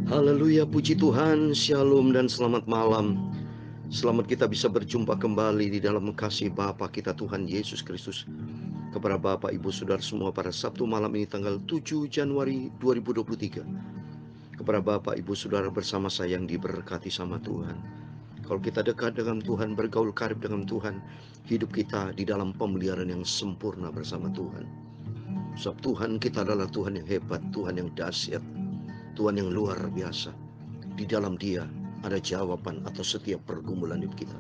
Haleluya, puji Tuhan, shalom dan selamat malam. Selamat kita bisa berjumpa kembali di dalam kasih Bapa kita Tuhan Yesus Kristus. Kepada Bapak, Ibu, Saudara semua pada Sabtu malam ini tanggal 7 Januari 2023. Kepada Bapak, Ibu, Saudara bersama saya yang diberkati sama Tuhan. Kalau kita dekat dengan Tuhan, bergaul karib dengan Tuhan, hidup kita di dalam pemeliharaan yang sempurna bersama Tuhan. Sebab Tuhan kita adalah Tuhan yang hebat, Tuhan yang dahsyat, Tuhan yang luar biasa. Di dalam Dia ada jawaban atas setiap pergumulan hidup kita.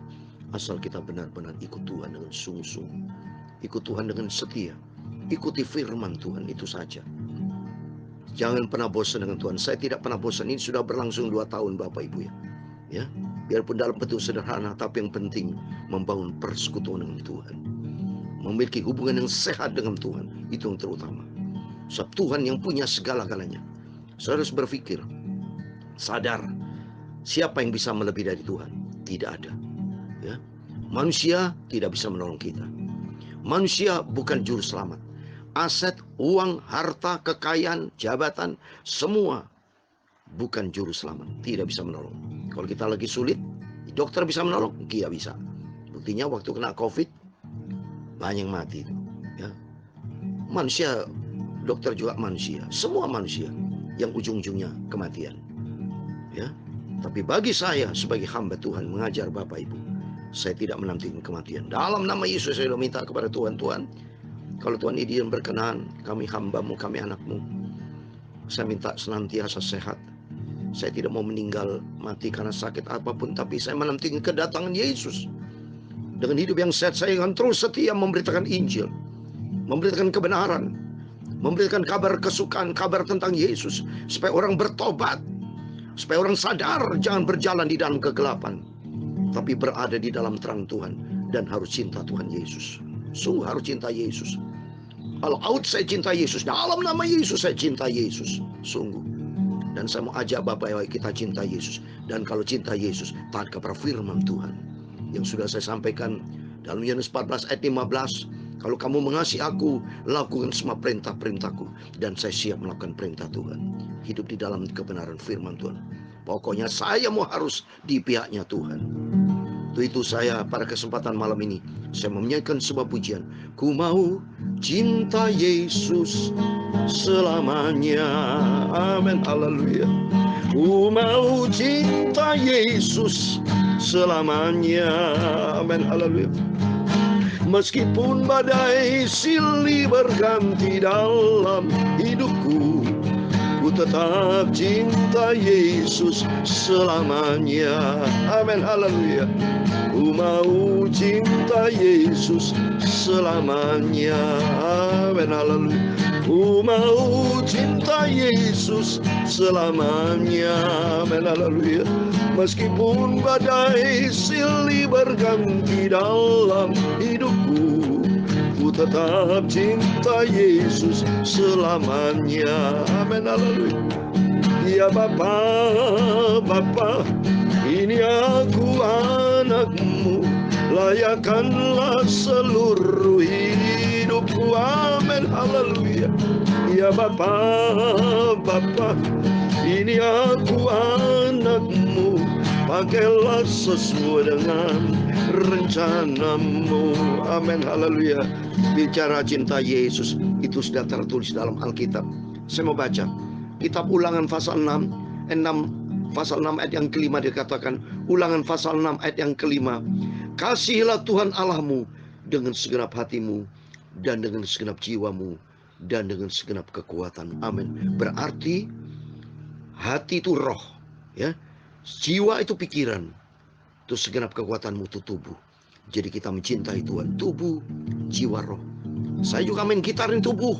Asal kita benar-benar ikut Tuhan dengan sungguh-sungguh. Ikut Tuhan dengan setia. Ikuti firman Tuhan, itu saja. Jangan pernah bosan dengan Tuhan. Saya tidak pernah bosan. Ini sudah berlangsung 2 tahun Bapak Ibu ya. Biarpun dalam bentuk sederhana, tapi yang penting membangun persekutuan dengan Tuhan. Memiliki hubungan yang sehat dengan Tuhan. Itu yang terutama. Sebab Tuhan yang punya segala-galanya. Saya harus berpikir, sadar, siapa yang bisa melebihi dari Tuhan? Tidak ada. Ya. Manusia tidak bisa menolong kita. Manusia bukan juru selamat. Aset, uang, harta, kekayaan, jabatan, semua bukan juru selamat. Tidak bisa menolong. Kalau kita lagi sulit, dokter bisa menolong? Tidak bisa. Buktinya waktu kena COVID, banyak yang mati. Ya. Manusia, dokter juga manusia. Semua manusia yang ujung-ujungnya kematian. Ya. Tapi bagi saya sebagai hamba Tuhan mengajar Bapak Ibu, saya tidak menantikan kematian. Dalam nama Yesus saya minta kepada Tuhan, kalau Tuhan izin berkenan, kami hamba-Mu, kami anak-Mu, saya minta senantiasa sehat. Saya tidak mau meninggal mati karena sakit apapun, tapi saya menantikan kedatangan Yesus. Dengan hidup yang sehat, saya akan terus setia memberitakan Injil, memberitakan kebenaran, memberitakan kabar kesukaan, kabar tentang Yesus, supaya orang bertobat, supaya orang sadar jangan berjalan di dalam kegelapan, tapi berada di dalam terang Tuhan dan harus cinta Tuhan Yesus. Sungguh harus cinta Yesus. All out saya cinta Yesus, dalam nama Yesus saya cinta Yesus. Sungguh. Dan saya mau ajak Bapak Ibu kita cinta Yesus. Dan kalau cinta Yesus, taat kepada firman Tuhan yang sudah saya sampaikan dalam Yohanes 14 ayat 15. Kalau kamu mengasihi aku, lakukan semua perintah-perintahku, dan saya siap melakukan perintah Tuhan. Hidup di dalam kebenaran firman Tuhan. Pokoknya saya mau harus di pihaknya Tuhan. Itu saya pada kesempatan malam ini, saya menyanyikan sebuah pujian. Ku mau cinta Yesus selamanya. Amin, haleluya. Ku mau cinta Yesus selamanya. Amin, haleluya. Meskipun badai silih berganti dalam hidupku, ku tetap cinta Yesus selamanya. Amin, haleluya. Ku mau cinta Yesus selamanya. Amin, haleluya. Ku mau cinta Yesus selamanya. Amin, haleluya. Meskipun badai silih berganti dalam hidupku, ku tetap cinta Yesus selamanya. Amin, haleluya. Ya Bapa, Bapa, ini aku anakmu, layakkanlah seluruh hidupku. Amin, haleluya. Ya Bapa, Bapa, ini aku anakmu, pakailah sesuai dengan rencanamu. Amin, haleluya. Bicara cinta Yesus itu sudah tertulis dalam Alkitab. Saya mau baca kitab Ulangan pasal 6 ayat yang kelima, dikatakan, Ulangan pasal 6 ayat yang kelima, kasihilah Tuhan Allahmu dengan segenap hatimu dan dengan segenap jiwamu dan dengan segenap kekuatan. Amin. Berarti hati itu roh, ya. Jiwa itu pikiran, itu segenap kekuatanmu itu tubuh. Jadi kita mencintai Tuhan, tubuh, jiwa, roh. Saya juga main gitarin tubuh,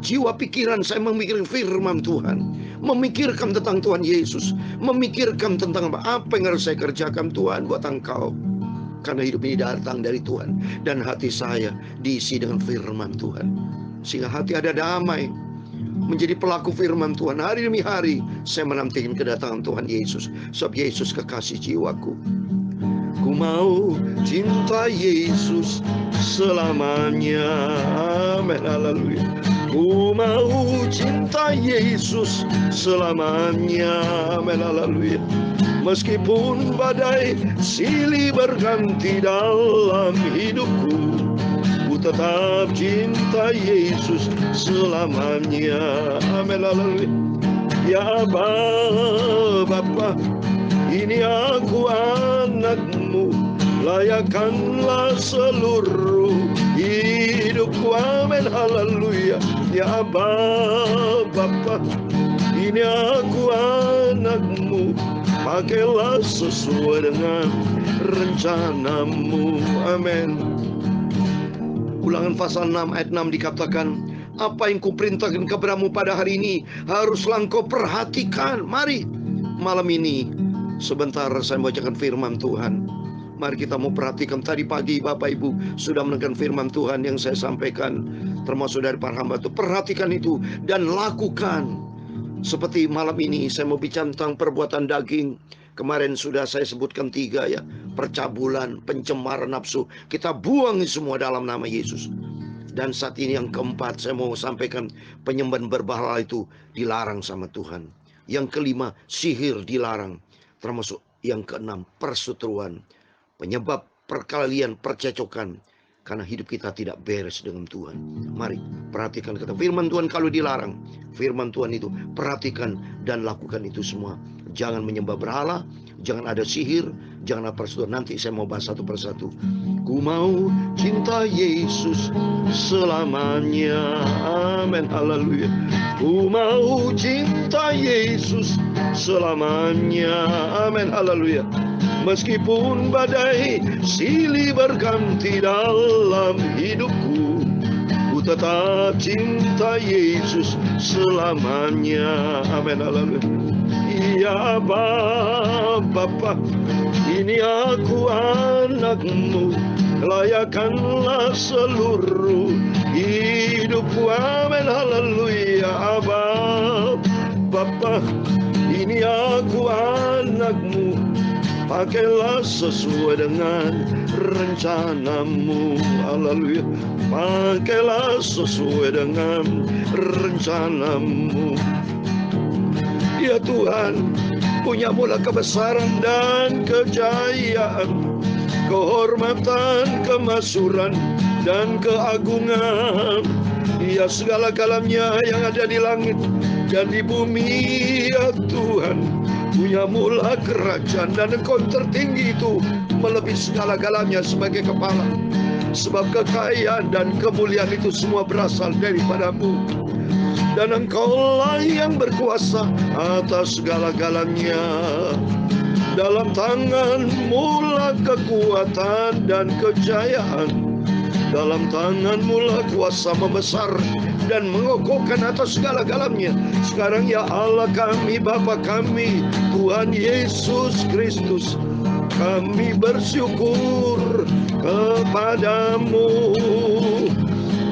jiwa, pikiran. Saya memikirkan firman Tuhan, memikirkan tentang Tuhan Yesus, memikirkan tentang apa yang harus saya kerjakan Tuhan buat Engkau. Karena hidup ini datang dari Tuhan, dan hati saya diisi dengan firman Tuhan, sehingga hati ada damai, menjadi pelaku firman Tuhan. Hari demi hari saya menantikan kedatangan Tuhan Yesus, sebab Yesus kekasih jiwaku. Ku mau cinta Yesus selamanya. Amin, haleluya. Ku mau cinta Yesus selamanya. Amin, haleluya. Meskipun badai silih berganti dalam hidupku, ku tetap cinta Yesus selamanya. Amin, haleluya. Ya Bapa, ini aku anakmu, layakkanlah seluruh hidupku. Amin, haleluya. Ya Bapa, ini aku anakmu, pakailah sesuai dengan rencanamu. Amin. Ulangan pasal 6 ayat 6 dikatakan, apa yang kuperintahkan kepadamu pada hari ini haruslah engkau perhatikan. Mari malam ini sebentar saya membacakan firman Tuhan. Mari kita mau perhatikan. Tadi pagi Bapak Ibu sudah mendengarkan firman Tuhan yang saya sampaikan, termasuk dari para hamba itu. Perhatikan itu dan lakukan. Seperti malam ini saya mau bicara tentang perbuatan daging. Kemarin sudah saya sebutkan 3 ya. Percabulan, pencemaran nafsu, kita buang semua dalam nama Yesus. Dan saat ini yang keempat saya mau sampaikan, penyembahan berhala itu dilarang sama Tuhan. Yang kelima, sihir dilarang. Termasuk yang keenam, perseteruan, penyebab perkelahian, percecokan. Karena hidup kita tidak beres dengan Tuhan. Mari perhatikan kata firman Tuhan. Kalau dilarang firman Tuhan itu, perhatikan dan lakukan itu semua. Jangan menyembah berhala, jangan ada sihir, jangan ada perseteruan. Nanti saya mau bahas satu persatu. Ku mau cinta Yesus selamanya. Amin, haleluya. Ku mau cinta Yesus selamanya. Amin, haleluya. Meskipun badai silih berganti dalam hidupku, ku tetap cinta Yesus selamanya. Amin, haleluya. Ya Bapa, ini aku anakmu, layakkanlah seluruh hidupku. Amin, haleluya. Bapa, ini aku anakmu, pakailah sesuai dengan rencanamu. Haleluya. Pakailah sesuai dengan rencanamu. Ya Tuhan, punyamulah kebesaran dan kejayaan, kehormatan, kemasyhuran, dan keagungan. Ya segala-galanya yang ada di langit dan di bumi, ya Tuhan, punyamulah kerajaan, dan Engkau tertinggi itu melebihi segala-galanya sebagai kepala. Sebab kekayaan dan kemuliaan itu semua berasal daripadamu, dan Engkaulah yang berkuasa atas segala-galanya. Dalam tangan-Mu lah kekuatan dan kejayaan. Dalam tangan-Mu lah kuasa membesar dan mengokohkan atas segala-galanya. Sekarang ya Allah kami, Bapa kami, Tuhan Yesus Kristus, kami bersyukur kepadamu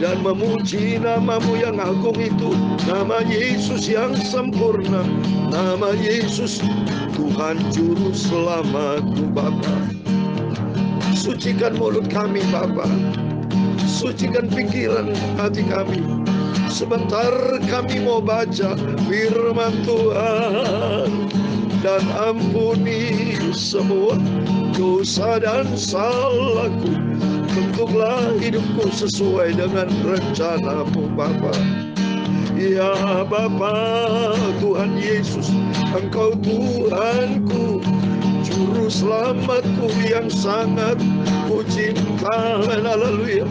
dan memuji nama-Mu yang agung itu, nama Yesus yang sempurna, nama Yesus Tuhan Juru Selamatku. Bapa, sucikan mulut kami Bapa, sucikan pikiran hati kami. Sebentar kami mau baca firman Tuhan, dan ampuni semua dosa dan salahku. Bentuklah hidupku sesuai dengan rencana-Mu Bapa. Ya Bapa, Tuhan Yesus, Engkau Tuhanku, Juru Selamatku yang sangat ku cinta. Haleluya.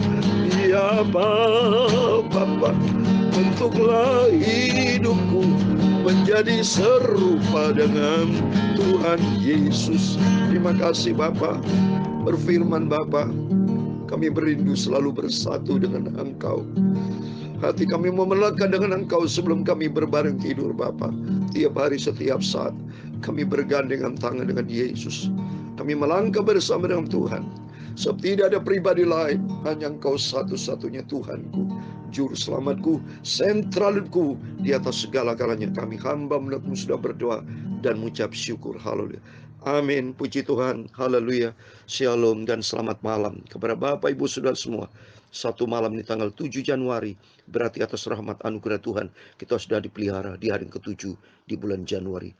Ya Bapa, bentuklah hidupku menjadi serupa dengan Tuhan Yesus. Terima kasih Bapa. Berfirman Bapa, kami berindu selalu bersatu dengan Engkau. Hati kami mau melekat dengan Engkau sebelum kami berbaring tidur Bapa. Tiap hari, setiap saat kami bergandengan tangan dengan Yesus. Kami melangkah bersama dengan Tuhan. Sebab tidak ada pribadi lain, hanya Engkau satu-satunya Tuhanku, Juru Selamatku, sentralku di atas segala-galanya. Kami hamba menurut-Mu sudah berdoa dan mengucap syukur. Haleluya. Amin. Puji Tuhan. Haleluya. Shalom dan selamat malam kepada Bapak Ibu Saudara semua. Satu malam ini tanggal 7 Januari, berarti atas rahmat anugerah Tuhan, kita sudah dipelihara di hari ke-7 di bulan Januari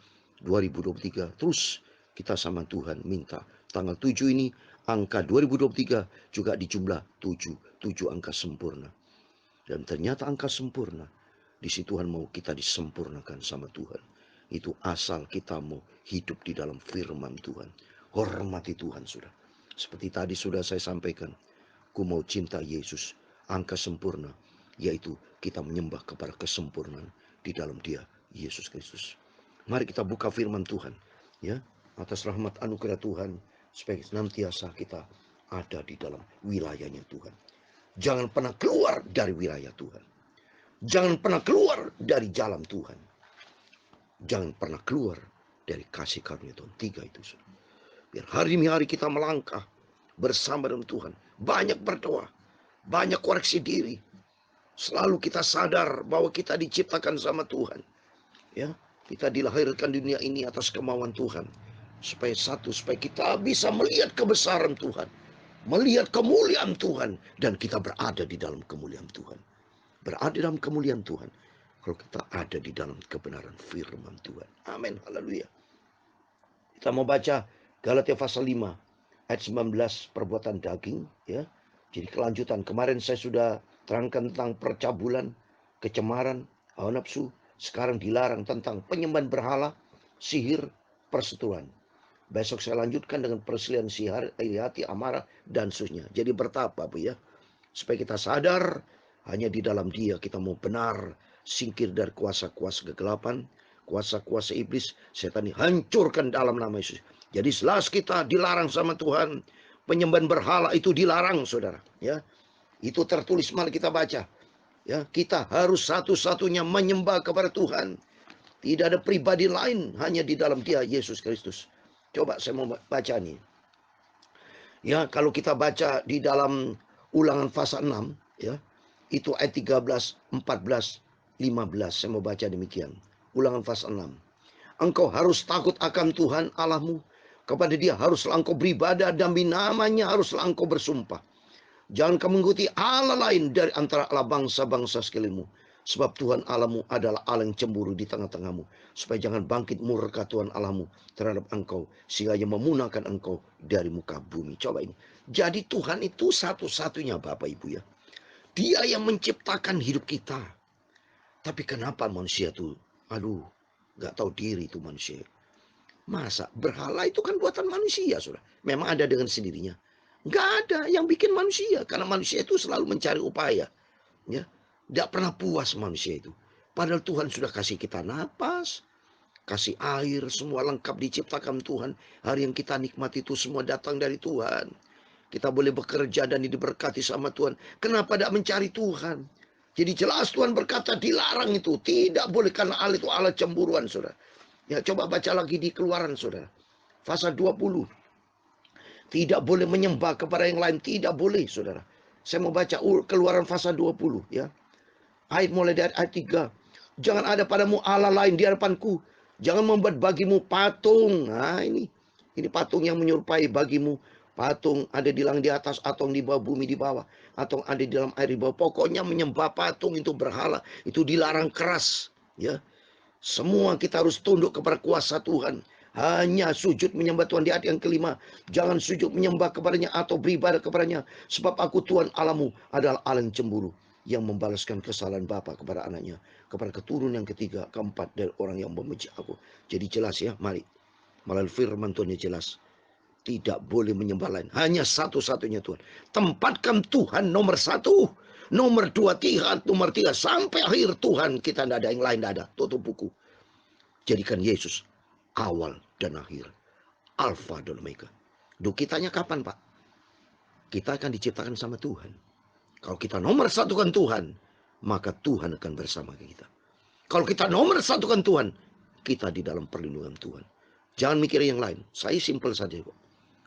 2023. Terus kita sama Tuhan minta tanggal 7 ini, angka 2023 juga dijumlah 7. 7 angka sempurna. Dan ternyata angka sempurna, di situ Tuhan mau kita disempurnakan sama Tuhan. Itu asal kita mau hidup di dalam firman Tuhan. Hormati Tuhan, sudah. Seperti tadi sudah saya sampaikan, ku mau cinta Yesus, angka sempurna, yaitu kita menyembah kepada kesempurnaan di dalam Dia, Yesus Kristus. Mari kita buka firman Tuhan, ya, atas rahmat anugerah Tuhan, supaya senantiasa kita ada di dalam wilayahnya Tuhan. Jangan pernah keluar dari wilayah Tuhan. Jangan pernah keluar dari jalan Tuhan. Jangan pernah keluar dari kasih karunia Tuhan. 3 itu, saudara. Biar hari demi hari kita melangkah bersama dengan Tuhan. Banyak berdoa, banyak koreksi diri. Selalu kita sadar bahwa kita diciptakan sama Tuhan. Ya, kita dilahirkan di dunia ini atas kemauan Tuhan. Supaya kita bisa melihat kebesaran Tuhan, melihat kemuliaan Tuhan, dan kita berada di dalam kemuliaan Tuhan. Berada dalam kemuliaan Tuhan kalau kita ada di dalam kebenaran firman Tuhan. Amin, haleluya. Kita mau baca Galatia pasal 5 ayat 19, perbuatan daging, ya. Jadi kelanjutan, kemarin saya sudah terangkan tentang percabulan, kecemaran, hawa nafsu. Sekarang dilarang tentang penyembahan berhala, sihir, perseteruan. Besok saya lanjutkan dengan perselisihan sihir, iri hati, amarah, dan seterusnya. Jadi bertahap, Bapak, ya. Supaya kita sadar, hanya di dalam Dia kita mau benar, singkir dari kuasa-kuasa kegelapan, kuasa-kuasa iblis, setan hancurkan dalam nama Yesus. Jadi jelas kita dilarang sama Tuhan. Penyembahan berhala itu dilarang, saudara. Ya, itu tertulis, mari kita baca. Ya, kita harus satu-satunya menyembah kepada Tuhan. Tidak ada pribadi lain, hanya di dalam Dia, Yesus Kristus. Coba saya mau baca nih. Ya, kalau kita baca di dalam Ulangan pasal 6, ya, itu ayat 13, 14, 15. Saya mau baca demikian. Ulangan pasal 6. Engkau harus takut akan Tuhan Allahmu. Kepada Dia haruslah engkau beribadah, dan demi namanya haruslah engkau bersumpah. Jangan kau mengikuti Allah lain dari antara Allah bangsa-bangsa sekelilingmu. Sebab Tuhan Allahmu adalah Allah yang cemburu di tengah-tengahmu. Supaya jangan bangkit murka Tuhan Allahmu terhadap engkau, sehingga Ia memunahkan engkau dari muka bumi. Coba ini. Jadi Tuhan itu satu-satunya, Bapak Ibu, ya. Dia yang menciptakan hidup kita. Tapi kenapa manusia itu, gak tahu diri itu manusia. Masa berhala itu kan buatan manusia, saudara. Memang ada dengan sendirinya. Nggak ada yang bikin manusia. Karena manusia itu selalu mencari upaya. Ya, tidak pernah puas manusia itu. Padahal Tuhan sudah kasih kita napas, kasih air, semua lengkap diciptakan Tuhan. Hari yang kita nikmati itu semua datang dari Tuhan. Kita boleh bekerja dan diberkati sama Tuhan. Kenapa tidak mencari Tuhan? Jadi jelas Tuhan berkata dilarang itu. Tidak boleh, karena Allah itu Allah cemburuan, saudara. Ya, coba baca lagi di Keluaran, saudara. Pasal 20. Tidak boleh menyembah kepada yang lain. Tidak boleh, saudara. Saya mau baca Keluaran pasal 20, ya. Ayat mulai dari ayat 3. Jangan ada padamu Allah lain di hadapanku. Jangan membuat bagimu patung. Nah, ini patung yang menyerupai bagimu. Patung ada di langit di atas, atau di bawah bumi di bawah, atau ada di dalam air di bawah. Pokoknya menyembah patung itu berhala. Itu dilarang keras, ya. Semua kita harus tunduk kepada kuasa Tuhan. Hanya sujud menyembah Tuhan di ayat yang kelima. Jangan sujud menyembah kepadanya atau beribadah kepadanya. Sebab aku Tuhan Allahmu adalah Allah yang cemburu, yang membalaskan kesalahan bapa kepada anaknya, kepada keturunan yang ketiga, keempat dari orang yang membenci aku. Jadi jelas, ya, mari. Melalui firman Tuhan jelas. Tidak boleh menyembah lain. Hanya satu-satunya Tuhan. Tempatkan Tuhan nomor 1. Nomor 2 Tuhan. Nomor 3 sampai akhir Tuhan. Kita tidak ada yang lain, tidak ada. Tutup buku. Jadikan Yesus awal dan akhir. Alfa dan Omega. Duh, kitanya kapan, Pak? Kita akan diciptakan sama Tuhan. Kalau kita nomor satukan Tuhan, maka Tuhan akan bersama kita. Kalau kita nomor satukan Tuhan, kita di dalam perlindungan Tuhan. Jangan mikir yang lain. Saya simpel saja kok.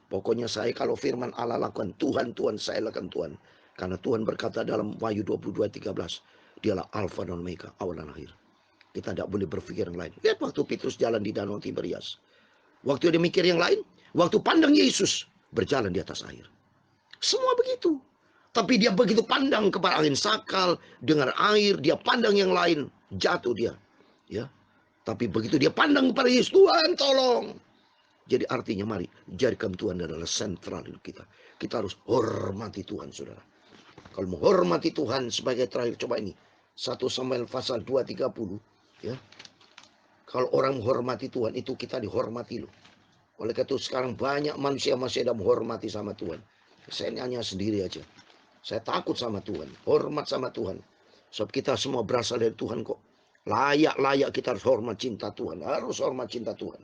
Pokoknya saya kalau firman Allah lakukan, Tuhan, saya lakukan Tuhan. Karena Tuhan berkata dalam Wahyu 22:13, Dialah Alfa dan Omega, awal dan akhir. Kita tidak boleh berpikir yang lain. Lihat waktu Petrus jalan di Danau Tiberias. Waktu dia mikir yang lain, waktu pandang Yesus berjalan di atas air. Semua begitu. Tapi dia begitu pandang kepada angin sakal, dengar air, dia pandang yang lain, jatuh dia. Ya. Tapi begitu dia pandang kepada Yesus, Tuhan tolong. Jadi artinya mari, jadikan Tuhan adalah sentral hidup kita. Kita harus hormati Tuhan, saudara. Kalau menghormati Tuhan sebagai terakhir, coba ini. 1 Samuel pasal 2:30. Ya. Kalau orang menghormati Tuhan, itu kita dihormati loh. Oleh karena itu sekarang banyak manusia masih ada menghormati sama Tuhan. Saya hanya sendiri aja. Saya takut sama Tuhan, hormat sama Tuhan. Sebab kita semua berasal dari Tuhan kok. Layak-layak kita harus hormat cinta Tuhan. Harus hormat cinta Tuhan.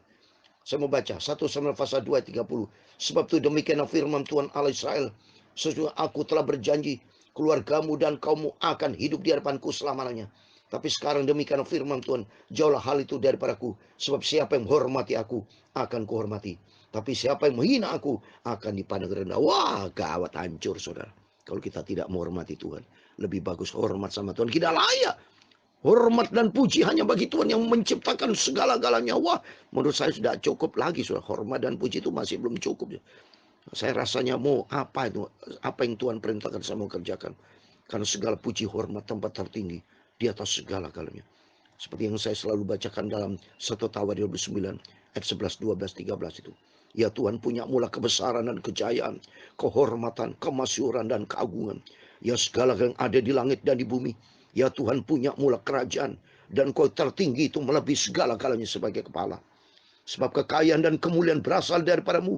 Saya mau baca 1 Samuel pasal 2:30. Sebab itu demikian firman Tuhan Allah Israel. Sesungguhnya aku telah berjanji, keluargamu dan kaummu akan hidup di hadapanku selama-lamanya. Tapi sekarang demikian firman Tuhan, jauhlah hal itu daripadaku. Sebab siapa yang menghormati aku, akan kuhormati. Tapi siapa yang menghina aku, akan dipandang rendah. Wah, gawat, hancur saudara. Kalau kita tidak menghormati Tuhan, lebih bagus hormat sama Tuhan. Kita layak. Hormat dan puji hanya bagi Tuhan yang menciptakan segala-galanya. Wah, menurut saya sudah cukup lagi. Sudah hormat dan puji itu masih belum cukup. Saya rasanya mau apa itu? Apa yang Tuhan perintahkan saya mau kerjakan. Karena segala puji hormat tempat tertinggi di atas segala-galanya. Seperti yang saya selalu bacakan dalam 1 Tawarikh 29 ayat 11, 12, 13 itu. Ya Tuhan punya mula kebesaran dan kejayaan, kehormatan, kemasyhuran dan keagungan. Ya segala yang ada di langit dan di bumi. Ya Tuhan punya mula kerajaan, dan Kau tertinggi itu melebihi segala-galanya sebagai kepala. Sebab kekayaan dan kemuliaan berasal daripadamu,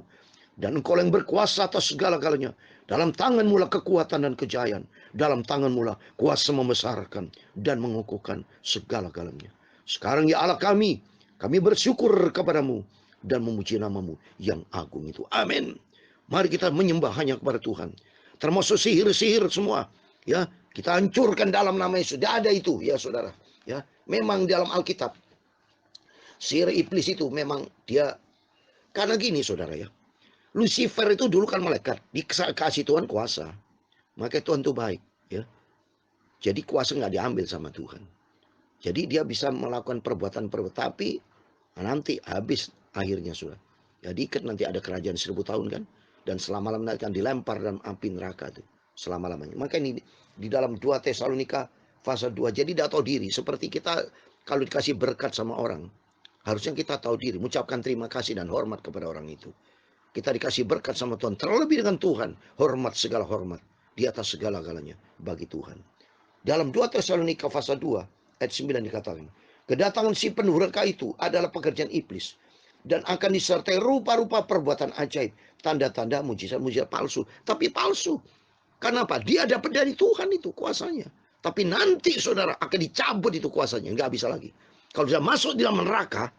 dan Engkau yang berkuasa atas segala-galanya. Dalam tangan mula kekuatan dan kejayaan, dalam tangan mula kuasa membesarkan dan mengukuhkan segala-galanya. Sekarang ya Allah kami bersyukur kepadamu dan memuji namamu yang agung itu. Amin. Mari kita menyembah hanya kepada Tuhan. Termasuk sihir-sihir semua. Ya, kita hancurkan dalam nama Yesus. Tidak ada itu, ya saudara. Ya, memang dalam Alkitab sihir iblis itu memang dia, karena gini saudara ya. Lucifer itu dulu kan malaikat, dikasih Tuhan kuasa. Maka Tuhan itu baik, ya. Jadi kuasa nggak diambil sama Tuhan. Jadi dia bisa melakukan perbuatan-perbuatan, tapi nanti habis akhirnya sudah. Jadi kan nanti ada kerajaan 1000 tahun kan, dan selama-lamanya akan dilempar dalam api neraka itu selama-lamanya. Maka ini di dalam 2 Tesalonika pasal 2. Jadi tidak tahu diri. Seperti kita kalau dikasih berkat sama orang, harusnya kita tahu diri, mengucapkan terima kasih dan hormat kepada orang itu. Kita dikasih berkat sama Tuhan, terlebih dengan Tuhan, hormat segala hormat di atas segala-galanya bagi Tuhan. Dalam 2 Tesalonika pasal 2 ayat 9 dikatakan, kedatangan si pendurhaka itu adalah pekerjaan iblis, dan akan disertai rupa-rupa perbuatan ajaib, tanda-tanda, mujizat-mujizat palsu. Tapi palsu. Kenapa? Dia dapat dari Tuhan itu kuasanya. Tapi nanti saudara akan dicabut itu kuasanya. Nggak bisa lagi. Kalau sudah masuk di dalam neraka,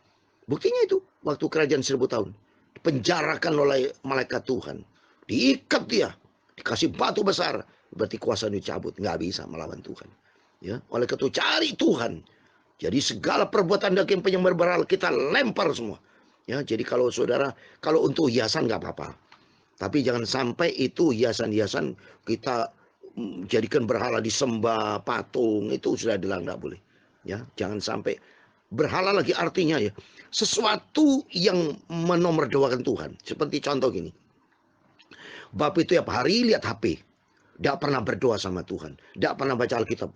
buktinya itu waktu kerajaan 1000 tahun. Dipenjarakan oleh malaikat Tuhan. Diikat dia. Dikasih batu besar. Berarti kuasa dicabut. Nggak bisa melawan Tuhan. Ya, oleh karena itu cari Tuhan. Jadi segala perbuatan daging penyembah berhala kita lempar semua. Ya, jadi kalau saudara, kalau untuk hiasan nggak apa-apa. Tapi jangan sampai itu hiasan-hiasan kita jadikan berhala, disembah, patung, itu sudah dilarang, nggak boleh. Ya, jangan sampai berhala lagi artinya ya sesuatu yang menomorduakan Tuhan. Seperti contoh gini, Bapak itu tiap hari lihat HP, tidak pernah berdoa sama Tuhan, tidak pernah baca Alkitab,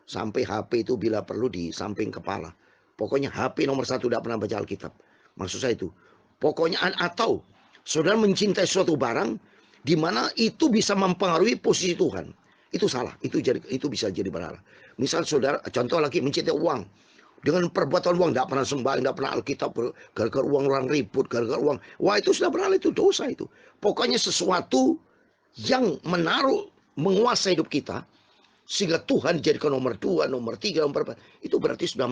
sampai HP itu bila perlu di samping kepala. Pokoknya HP nomor 1 tidak pernah baca Alkitab. Maksud saya itu, pokoknya atau saudara mencintai suatu barang di mana itu bisa mempengaruhi posisi Tuhan. Itu salah, itu bisa jadi berhala. Misal saudara, contoh lagi mencintai uang. Dengan perbuatan uang, tidak pernah sembahyang, tidak pernah Alkitab, gara-gara uang orang ribut, gara-gara uang. Wah, itu sudah berhala, itu dosa itu. Pokoknya sesuatu yang menguasai hidup kita, sehingga Tuhan jadikan nomor 2, nomor 3, nomor 4. Itu berarti sudah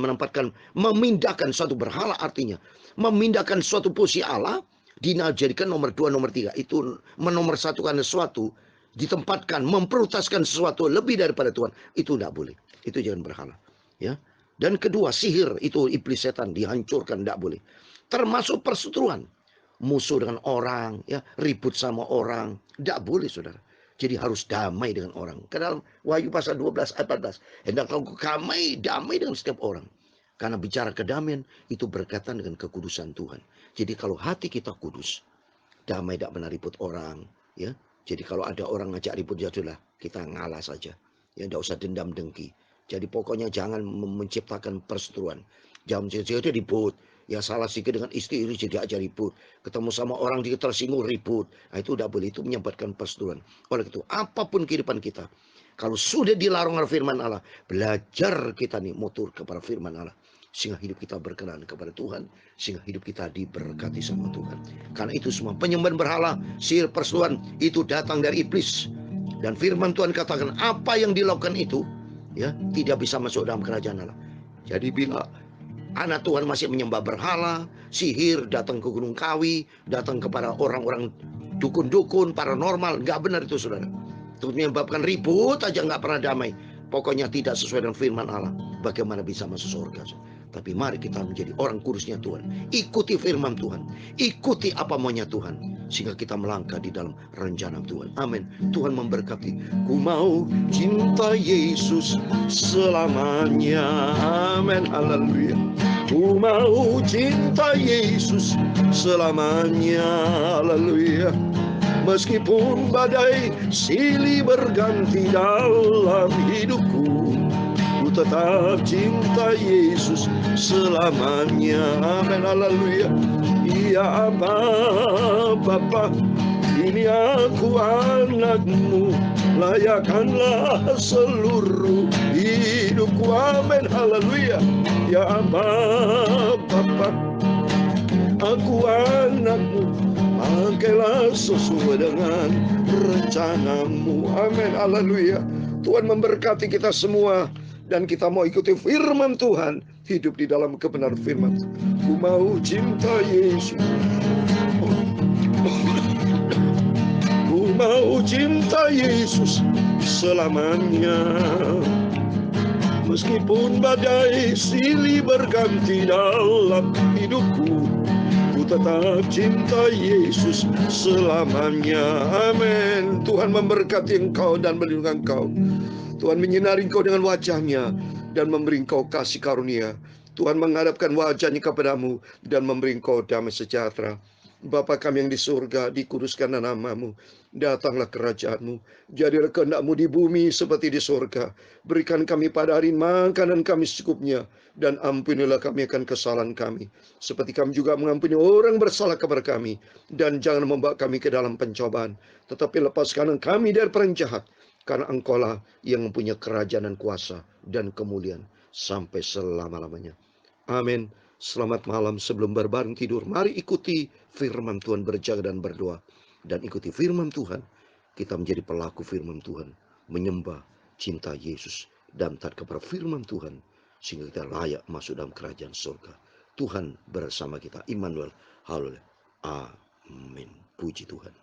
memindahkan suatu berhala, artinya memindahkan suatu posisi Allah, dijadikan nomor 2, nomor 3. Itu menomorsatukan sesuatu, ditempatkan, memprioritaskan sesuatu lebih daripada Tuhan. Itu tidak boleh. Itu jangan berhala. Ya. Dan kedua, sihir, itu iblis setan, dihancurkan, tidak boleh. Termasuk perseteruan. Musuh dengan orang, ya, ribut sama orang, tidak boleh saudara. Jadi harus damai dengan orang. Ke dalam Wahyu pasal 12 ayat 14. Hendaklah damai dengan setiap orang. Karena bicara kedamaian itu berkaitan dengan kekudusan Tuhan. Jadi kalau hati kita kudus, damai, tidak pernah ribut orang, ya. Jadi kalau ada orang ngajak ribut, ya sudah, kita ngalah saja. Ya tidak usah dendam dengki. Jadi pokoknya jangan menciptakan perseteruan. Jangan jadi ribut. Ya salah sikit dengan istri jadi aja ribut. Ketemu sama orang dia tersinggung ribut. Nah, itu tidak boleh. Itu menyebabkan perseteruan. Oleh itu apapun kehidupan kita, kalau sudah dilarang oleh firman Allah, belajar kita nih motor kepada firman Allah. Sehingga hidup kita berkenan kepada Tuhan. Sehingga hidup kita diberkati sama Tuhan. Karena itu semua penyembahan berhala, sihir, perseteruan itu datang dari iblis. Dan firman Tuhan katakan apa yang dilakukan itu ya tidak bisa masuk dalam kerajaan Allah. Jadi bila anak Tuhan masih menyembah berhala, sihir, datang ke Gunung Kawi, datang kepada orang-orang dukun-dukun, paranormal, nggak benar itu saudara. Itu menyebabkan ribut aja, nggak pernah damai. Pokoknya tidak sesuai dengan firman Allah. Bagaimana bisa masuk surga? Tapi mari kita menjadi orang kudusnya Tuhan. Ikuti firman Tuhan. Ikuti apa maunya Tuhan. Sehingga kita melangkah di dalam rencana Tuhan. Amin. Tuhan memberkati. Ku mau cinta Yesus selamanya. Amin. Haleluya. Ku mau cinta Yesus selamanya. Haleluya. Meskipun badai silih berganti dalam hidupku, ku tetap cinta Yesus selamanya. Amin. Haleluya. Ya Bapa, ini aku anakmu, layakkanlah seluruh hidupku. Amin. Haleluya. Ya Bapa, aku anakmu, pakailah sesuai dengan rencanamu. Amin. Haleluya. Tuhan memberkati kita semua. Dan kita mau ikuti firman Tuhan. Hidup di dalam kebenaran firman. Ku mau cinta Yesus. Ku mau cinta Yesus selamanya. Meskipun badai silih berganti dalam hidupku, ku tetap cinta Yesus selamanya. Amin. Tuhan memberkati engkau dan melindungi engkau. Tuhan menyinari engkau dengan wajahnya dan memberi engkau kasih karunia. Tuhan menghadapkan wajahnya kepadamu dan memberi engkau damai sejahtera. Bapa kami yang di surga, dikuduskanlah namamu. Datanglah kerajaanmu. Jadilah kehendakmu di bumi seperti di surga. Berikan kami pada hari makanan kami secukupnya. Dan ampunilah kami akan kesalahan kami. Seperti kami juga mengampuni orang bersalah kepada kami. Dan jangan membawa kami ke dalam pencobaan. Tetapi lepaskan kami dari perang jahat. Karena engkaulah yang mempunyai kerajaan dan kuasa dan kemuliaan sampai selama-lamanya. Amin. Selamat malam. Sebelum berbaring tidur, mari ikuti firman Tuhan, berjaga dan berdoa. Dan ikuti firman Tuhan. Kita menjadi pelaku firman Tuhan. Menyembah, cinta Yesus. Dan taat kepada firman Tuhan. Sehingga kita layak masuk dalam kerajaan surga. Tuhan bersama kita. Immanuel. Haleluya. Amin. Puji Tuhan.